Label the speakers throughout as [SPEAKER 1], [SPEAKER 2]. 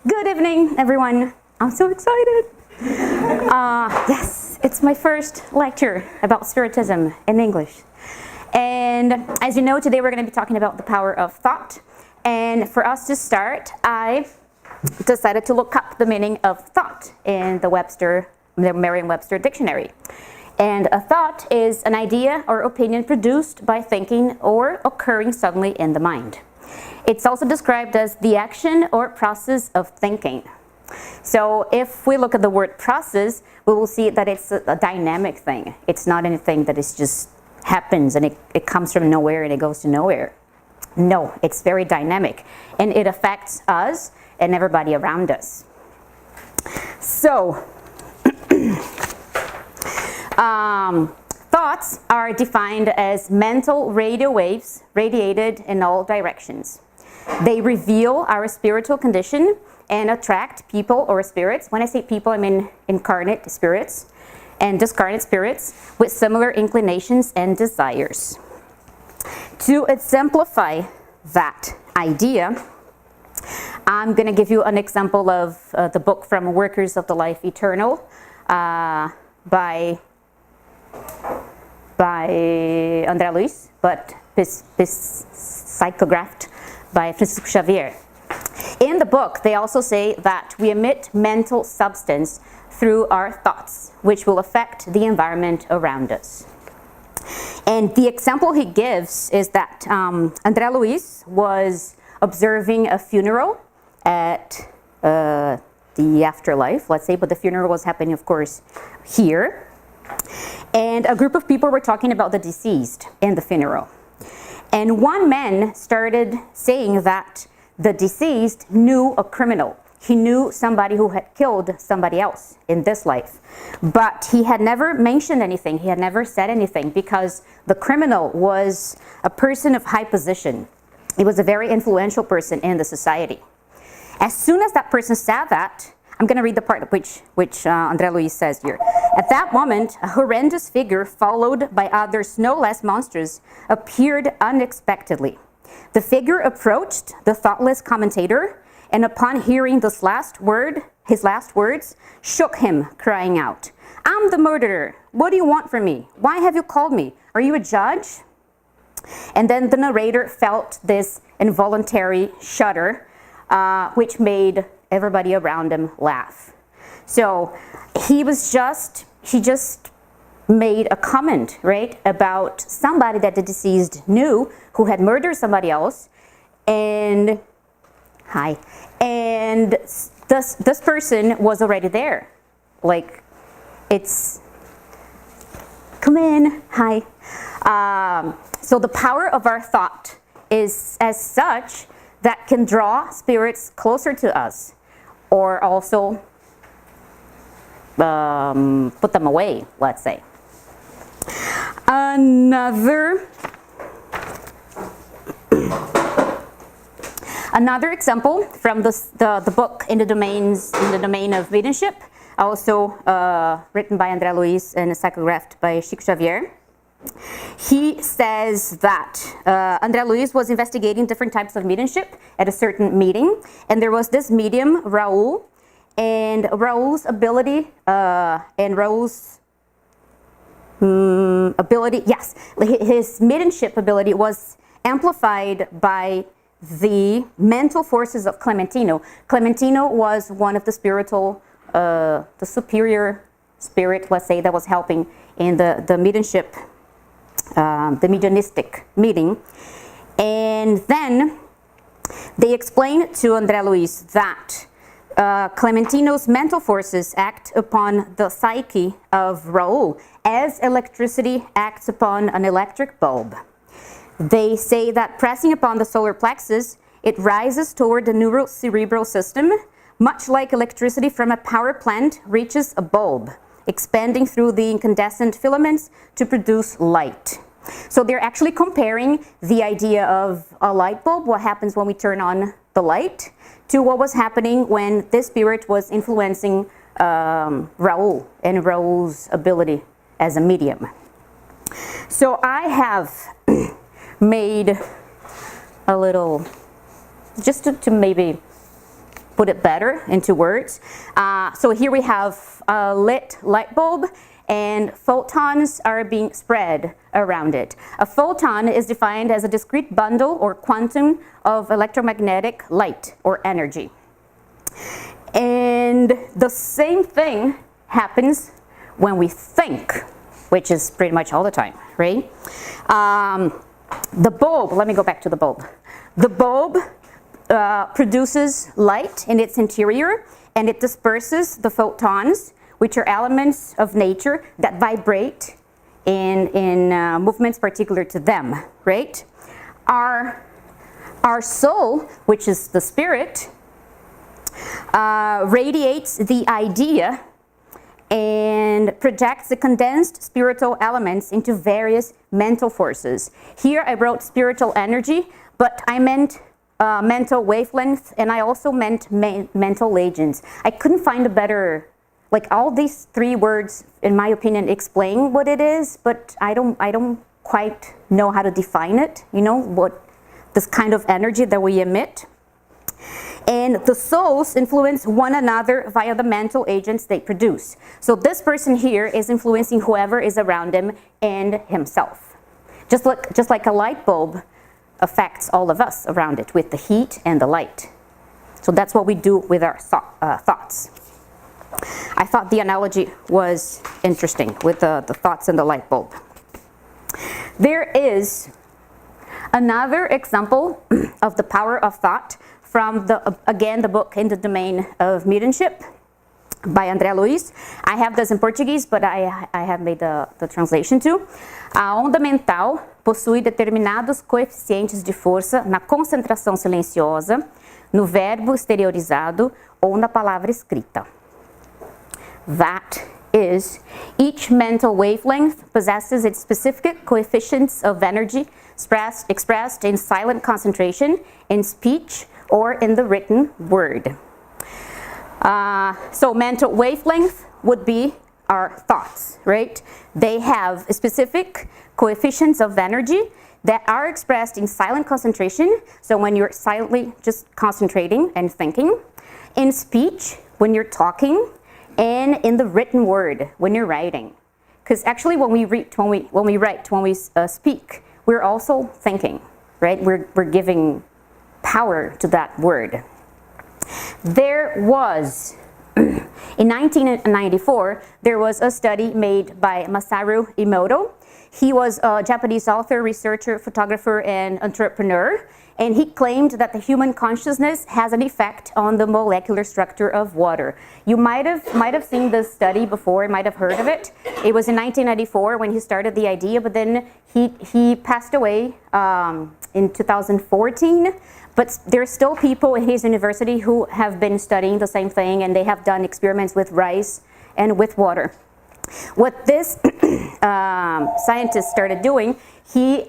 [SPEAKER 1] Good evening, everyone. I'm so excited. Yes, it's my first lecture about Spiritism in English. And as you know, today we're going to be talking about the power of thought. And for us to start, I decided to look up the meaning of thought in the Merriam-Webster dictionary. And a thought is an idea or opinion produced by thinking or occurring suddenly in the mind. It's also described as the action or process of thinking. So if we look at the word process, we will see that it's a dynamic thing. It's not anything that is just happens and it comes from nowhere and it goes to nowhere. No, it's very dynamic and it affects us and everybody around us. So, thoughts are defined as mental radio waves radiated in all directions. They reveal our spiritual condition and attract people or spirits. When I say people, I mean incarnate spirits and discarnate spirits with similar inclinations and desires. To exemplify that idea, I'm going to give you an example of the book from Workers of the Life Eternal by André Luiz, but psychographed by Francisco Xavier. In the book, they also say that we emit mental substance through our thoughts, which will affect the environment around us. And the example he gives is that André Luiz was observing a funeral at the afterlife, let's say, but the funeral was happening, of course, here. And a group of people were talking about the deceased in the funeral. And one man started saying that the deceased knew a criminal. He knew somebody who had killed somebody else in this life. But he had never mentioned anything. He had never said anything because the criminal was a person of high position. He was a very influential person in the society. As soon as that person said that, I'm going to read the part which André Luiz says here. At that moment, a horrendous figure, followed by others no less monstrous, appeared unexpectedly. The figure approached the thoughtless commentator, and upon hearing his last words, shook him, crying out, "I'm the murderer. What do you want from me? Why have you called me? Are you a judge?" And then the narrator felt this involuntary shudder, which made everybody around him laugh. So he just made a comment, right, about somebody that the deceased knew who had murdered somebody else, and this person was already there. Like, it's, come in, hi. So the power of our thought is as such that can draw spirits closer to us, or also put them away, let's say. Another example from the book in the domain of mediumship, also written by André Luiz and psychographed by Chico Xavier. He says that André Luiz was investigating different types of mediumship at a certain meeting, and there was this medium, Raul, and Raul's ability, his mediumship ability was amplified by the mental forces of Clementino. Clementino was one of the the superior spirit, let's say, that was helping in the mediumship, the mediumistic meeting. And then they explained to André Luiz that Clementino's mental forces act upon the psyche of Raul as electricity acts upon an electric bulb. They say that pressing upon the solar plexus, it rises toward the neurocerebral system, much like electricity from a power plant reaches a bulb, expanding through the incandescent filaments to produce light. So they're actually comparing the idea of a light bulb, what happens when we turn on the light, to what was happening when this spirit was influencing Raul and Raul's ability as a medium. So I have made a little, just to maybe put it better into words. So here we have a lit light bulb, and photons are being spread around it. A photon is defined as a discrete bundle or quantum of electromagnetic light or energy. And the same thing happens when we think, which is pretty much all the time, right? The bulb, let me go back to the bulb. The bulb produces light in its interior, and it disperses the photons, which are elements of nature that vibrate in movements particular to them, right? Our soul, which is the spirit, radiates the idea and projects the condensed spiritual elements into various mental forces. Here I wrote spiritual energy, but I meant mental wavelength, and I also meant mental agents. I couldn't find a better, like all these three words, in my opinion, explain what it is, but I don't quite know how to define it, you know, what this kind of energy that we emit. And the souls influence one another via the mental agents they produce. So this person here is influencing whoever is around him and himself. Just like a light bulb affects all of us around it with the heat and the light. So that's what we do with our thoughts. I thought the analogy was interesting with the thoughts and the light bulb. There is another example of the power of thought from again the book In the Domain of Mediumship by André Luiz. I have this in Portuguese, but I have made the translation too. A onda mental possui determinados coeficientes de força na concentração silenciosa, no verbo exteriorizado ou na palavra escrita. That is, each mental wavelength possesses its specific coefficients of energy expressed in silent concentration, in speech, or in the written word. So mental wavelength would be our thoughts, right? They have specific coefficients of energy that are expressed in silent concentration, so when you're silently just concentrating and thinking, in speech, when you're talking, and in the written word, when you're writing. Because actually when we speak, we're also thinking, right? We're giving power to that word. There was, in 1994, there was a study made by Masaru Emoto. He was a Japanese author, researcher, photographer, and entrepreneur, and he claimed that the human consciousness has an effect on the molecular structure of water. You might have seen this study before, might have heard of it. It was in 1994 when he started the idea, but then he passed away in 2014. But there are still people in his university who have been studying the same thing, and they have done experiments with rice and with water. What this scientist started doing, he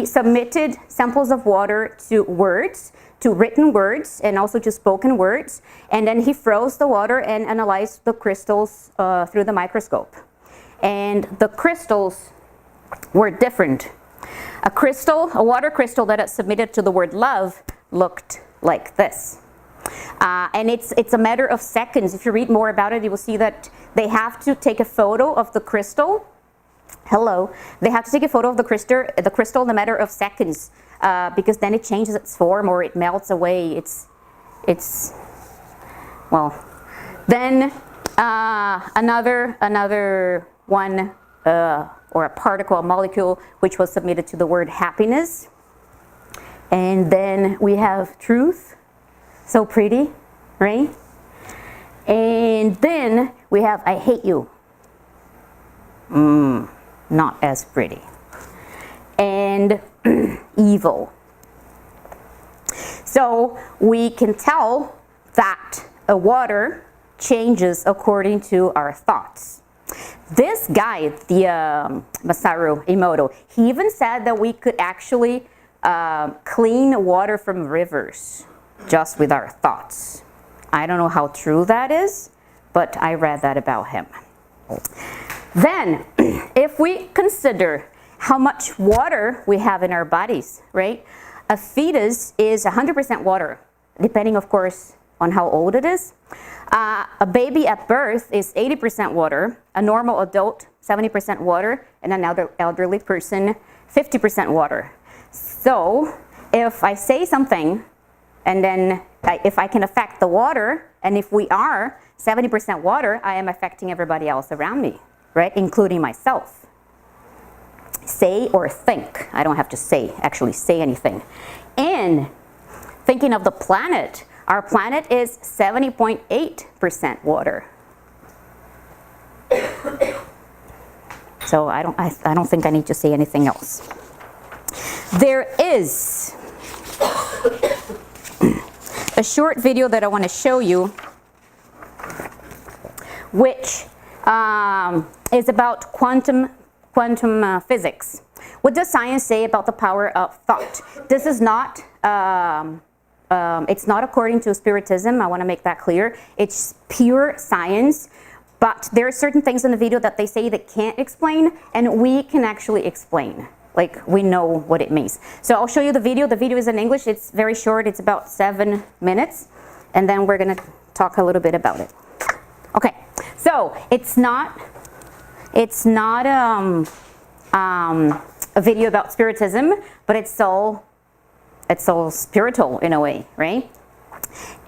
[SPEAKER 1] submitted samples of water to words, to written words, and also to spoken words, and then he froze the water and analyzed the crystals through the microscope. And the crystals were different. A water crystal that is submitted to the word love looked like this. And it's a matter of seconds. If you read more about it, you will see that they have to take a photo of the crystal. They have to take a photo of the crystal in a matter of seconds, because then it changes its form or it melts away. Then another one, or a particle, a molecule, which was submitted to the word happiness. And then we have truth. So pretty, right? And then we have I hate you. Not as pretty. And evil. So we can tell that a water changes according to our thoughts. This guy, the Masaru Emoto, he even said that we could actually clean water from rivers just with our thoughts. I don't know how true that is, but I read that about him. Then, if we consider how much water we have in our bodies, right? A fetus is 100% water. depending, of course, on how old it is. A baby at birth is 80% water, a normal adult 70% water, and another elderly person 50% water. So if I say something, and then if I can affect the water, and if we are 70% water, I am affecting everybody else around me, right? Including myself. Say or think. I don't have to actually say anything. And thinking of the planet, our planet is 70.8% water. So I don't think I need to say anything else. There is a short video that I want to show you, which is about quantum physics. What does science say about the power of thought? This is not, it's not according to Spiritism. I want to make that clear. It's pure science, but there are certain things in the video that they say they can't explain, and we can actually explain. Like, we know what it means. So I'll show you the video. The video is in English. It's very short. It's about 7 minutes, and then we're going to talk a little bit about it. Okay, so it's not a video about Spiritism, but it's all spiritual in a way, right?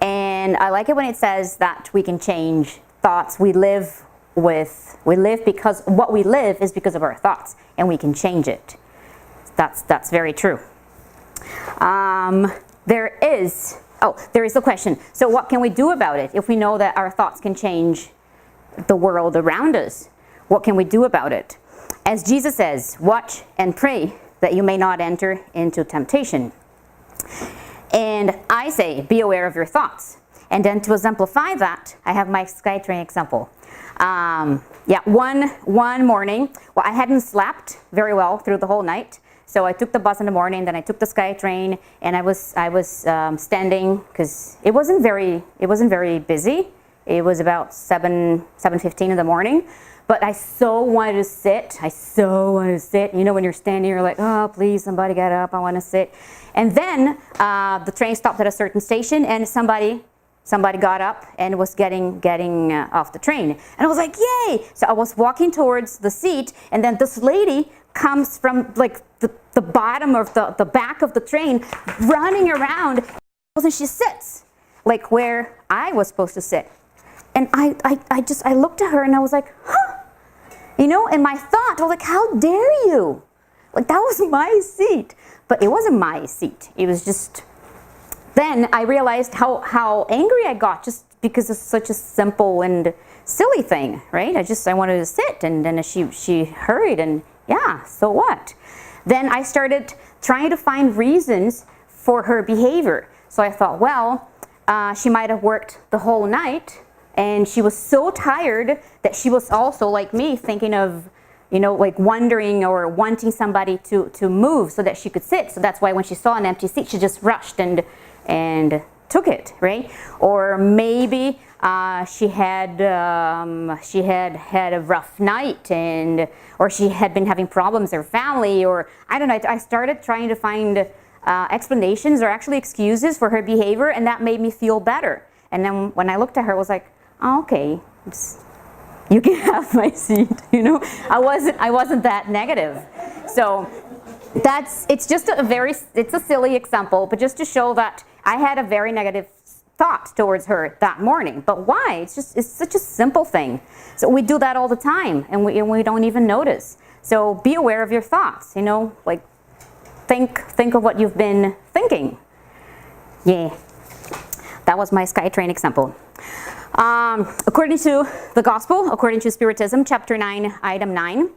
[SPEAKER 1] And I like it when it says that we can change thoughts. We live because what we live is because of our thoughts, and we can change it. That's very true. There is the question. So what can we do about it if we know that our thoughts can change the world around us? What can we do about it? As Jesus says, watch and pray that you may not enter into temptation. And I say, be aware of your thoughts. And then to exemplify that, I have my SkyTrain example. One morning, well, I hadn't slept very well through the whole night. So I took the bus in the morning, then I took the SkyTrain, and I was standing because it wasn't very busy. It was about 7:15 in the morning, but I so wanted to sit. You know, when you're standing, you're like, oh, please, somebody get up. I want to sit. And then the train stopped at a certain station, and somebody got up and was getting off the train, and I was like, yay! So I was walking towards the seat, and then this lady comes from like the bottom of the back of the train, running around, and she sits like where I was supposed to sit. And I looked at her and I was like, huh? You know, and my thought, I was like, how dare you? Like, that was my seat. But it wasn't my seat. It was just, then I realized how angry I got just because it's such a simple and silly thing, right? I wanted to sit, and then she hurried, and yeah, so what? Then I started trying to find reasons for her behavior. So I thought, well, she might have worked the whole night, and she was so tired that she was also, like me, thinking of, you know, like wondering or wanting somebody to move so that she could sit. So that's why when she saw an empty seat, she just rushed and took it, right? Or maybe she had a rough night, or she had been having problems with her family, or I don't know. I started trying to find explanations or actually excuses for her behavior, and that made me feel better. And then when I looked at her, I was like, oh, okay, you can have my seat. You know, I wasn't that negative. So it's a silly example, but just to show that I had a very negative thought towards her that morning. But why? It's such a simple thing. So we do that all the time, and we don't even notice. So be aware of your thoughts. You know, like think of what you've been thinking. Yeah, that was my SkyTrain example. According to the Gospel, according to Spiritism, chapter 9, item 9,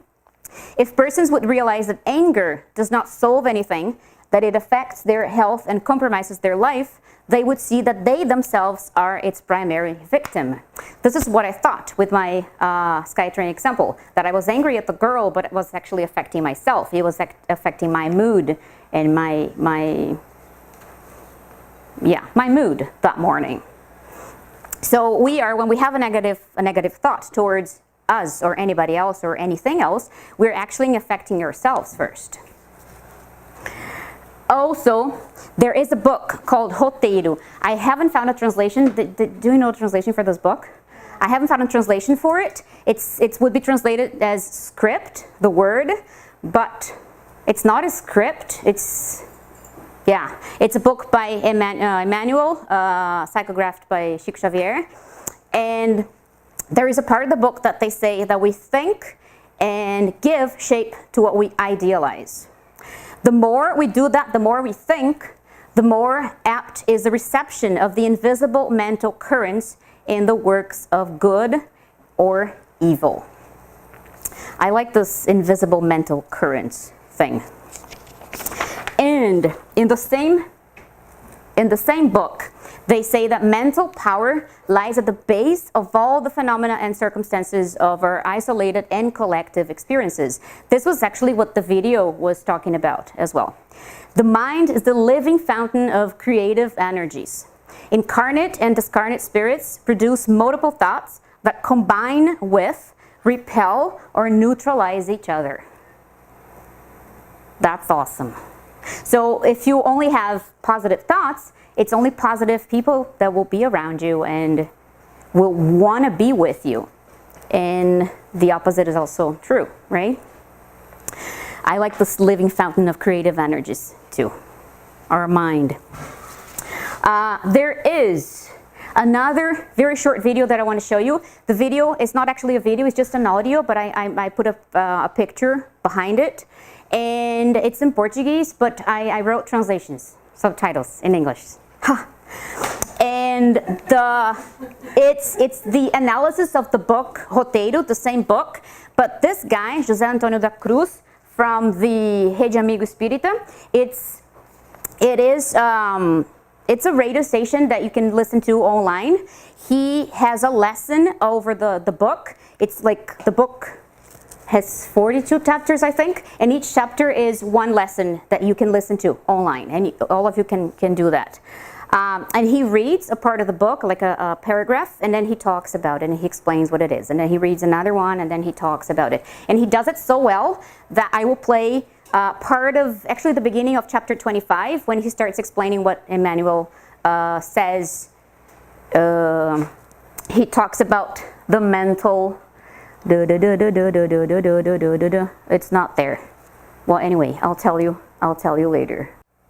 [SPEAKER 1] if persons would realize that anger does not solve anything, that it affects their health and compromises their life, they would see that they themselves are its primary victim. This is what I thought with my SkyTrain example, that I was angry at the girl, but it was actually affecting myself. It was affecting my mood and my mood that morning. So when we have a negative thought towards us or anybody else or anything else, we're actually affecting ourselves first. Also, there is a book called Roteiro. I haven't found a translation. Do you know a translation for this book? I haven't found a translation for it. It would be translated as script, the word, but it's not a script. It's a book by Emmanuel, psychographed by Chico Xavier. And there is a part of the book that they say that we think and give shape to what we idealize. The more we do that, the more we think, the more apt is the reception of the invisible mental currents in the works of good or evil. I like this invisible mental currents thing. And in the same book, they say that mental power lies at the base of all the phenomena and circumstances of our isolated and collective experiences. This was actually what the video was talking about as well. The mind is the living fountain of creative energies. Incarnate and discarnate spirits produce multiple thoughts that combine with, repel, or neutralize each other. That's awesome. So if you only have positive thoughts, it's only positive people that will be around you and will want to be with you. And the opposite is also true, right? I like this living fountain of creative energies too, our mind. There is another very short video that I want to show you. The video is not actually a video, it's just an audio, but I put a picture behind it. And it's in Portuguese, but I wrote translations, subtitles in English. And it's the analysis of the book Roteiro, the same book, but this guy, José Antônio da Cruz, from the Rede Amigo Espírita, it's a radio station that you can listen to online. He has a lesson over the book. It's like the book has 42 chapters, I think, and each chapter is one lesson that you can listen to online, and all of you can do that. And he reads a part of the book, like a paragraph, and then he talks about it, and he explains what it is, and then he reads another one, and then he talks about it. And he does it so well that I will play part of, actually the beginning of chapter 25, when he starts explaining what Emmanuel says. He talks about the mental... It's not there. Well, anyway, I'll tell you later.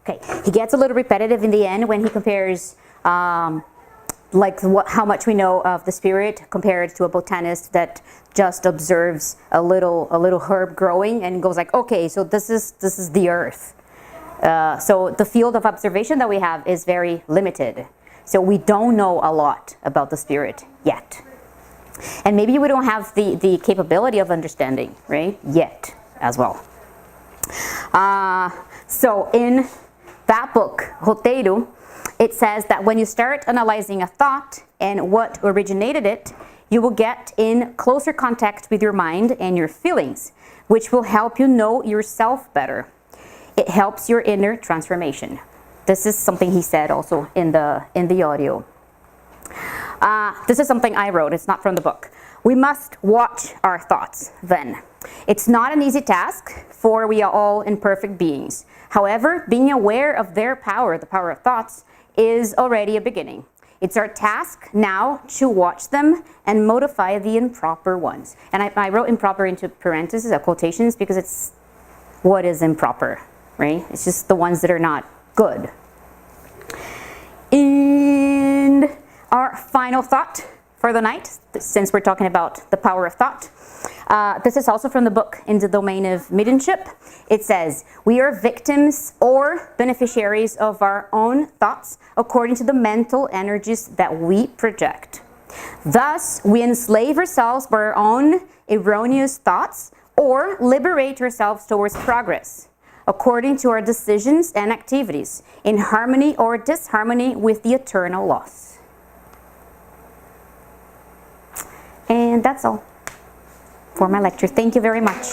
[SPEAKER 1] Okay, he gets a little repetitive in the end when he compares how much we know of the spirit compared to a botanist that just observes a little herb growing and goes like, okay, so this is the earth. So the field of observation that we have is very limited. So we don't know a lot about the spirit yet. And maybe we don't have the capability of understanding, right? Yet as well. So in that book, Roteiro, it says that when you start analyzing a thought and what originated it, you will get in closer contact with your mind and your feelings, which will help you know yourself better. It helps your inner transformation. This is something he said also in the audio. This is something I wrote, it's not from the book. We must watch our thoughts then. It's not an easy task, for we are all imperfect beings. However, being aware of their power, the power of thoughts, is already a beginning. It's our task now to watch them and modify the improper ones. And I wrote improper into parentheses, quotations, because it's what is improper, right? It's just the ones that are not good. And our final thought for the night, since we're talking about the power of thought. This is also from the book In the Domain of Mediumship. It says, we are victims or beneficiaries of our own thoughts according to the mental energies that we project. Thus, we enslave ourselves by our own erroneous thoughts or liberate ourselves towards progress according to our decisions and activities in harmony or disharmony with the eternal laws. And that's all for my lecture. Thank you very much.